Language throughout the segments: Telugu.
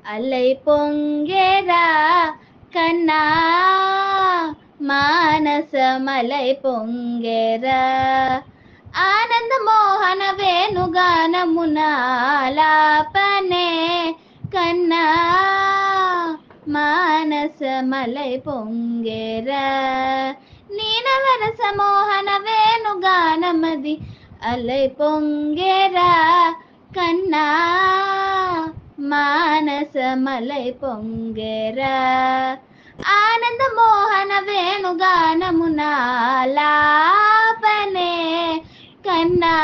అలై పొంగేరా కన్నా మానసమలై పొంగేరా ఆనంద మోహన వేణుగానమునాలాపనే కన్నా మానసమలై పొంగేరా నీనవరస మోహన వేణుగానమది అలై పొంగేరా కన్నా మానసమలై పొంగేరా ఆనంద మోహన వేణుగానమునాలాపనే కన్నా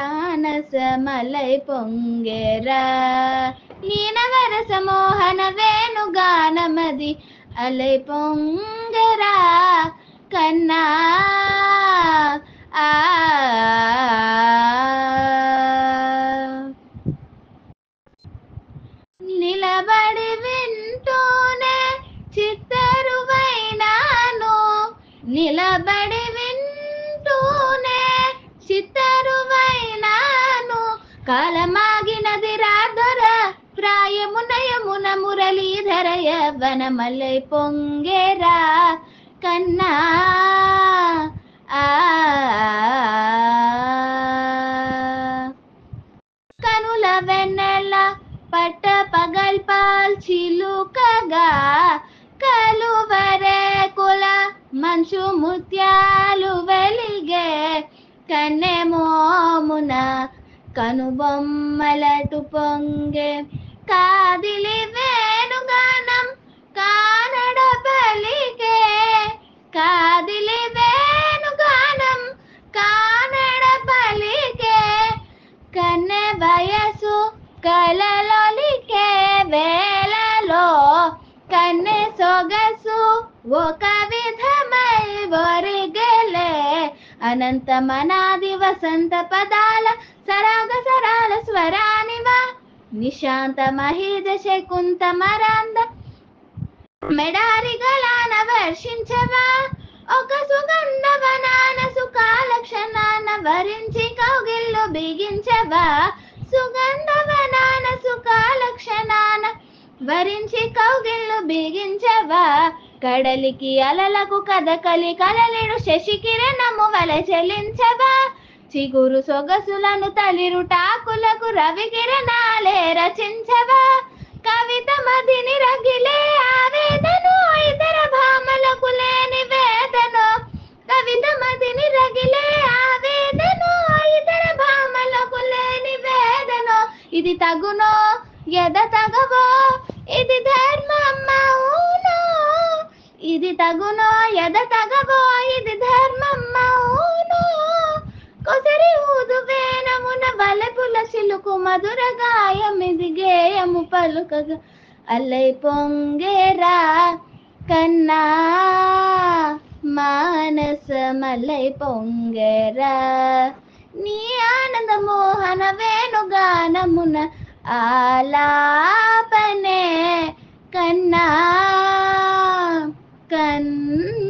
ఆనసమలై పొంగేరా నీనవరస మోహన వేణుగానమది అలై పొంగెరా కన్నా నిలబడి వింటూనే చిత్తరువైనాను నిలబడి వింటూనే చిత్తరువైనాను కాలమాగినది రాధర ప్రాయమునయమున మురళీధర యవ్వనమలై పొంగేరా కన్నా కనుల వెన్నెల పట్ట పగల్పాల్ చిలుకగా కలువరేకుల మంచు ముత్యాలు వెలిగే కన్నెమోమున కనుబొమ్మలటు పొంగే కాదిలి వేణుగానం కానడ పలికే కాదిలి వేణుగానం కానడ పలికే కన్నె వయసు కలలొలికే వేళలో కన్నె సొగసు ఒక విధమై ఒరిగెలే అనంత మనాది వసంత పదాల సరాగ సరాల స్వరానివా నిశాంత మహిద శకుంత మరాంద మెడారి గలాన వర్షించవా ఒక సుగంధ వనాన సుకాల క్షణాన వరించి కౌగిల్లో బిగించవా సుగంధ వనాన సుకాల క్షణాన వరించి కౌగిళ్ళు బిగించవా కడలికి అలలకు కదకలి కలలిడు శశికిరణము వలె చెలించవా చిగురు సొగసులను తలిరుటాకులకు రవి కిరణాలే రచించవా కవిత మదిని రగిలే ఆవేదను ఇతర భామలకు లేని వేదను కవిత మదిని రగిలే ఆవేదను ఇతర భామలకు లేని వేదను ఇది తగునో ఎద తగవో ఇది ధర్మమ్మవును ఇది తగునో ఎద తగవో ఇది ధర్మమ్మవును కొసరి ఊదు వేనమున వలపుల చిలుకు మధుర గాయమిది గేయము పలుకగా అలై పొంగేరా కన్నా మానసమలై పొంగేరా నీ ఆనంద మోహన వేణుగానమున ఆలాపనే కన్నా కన్నా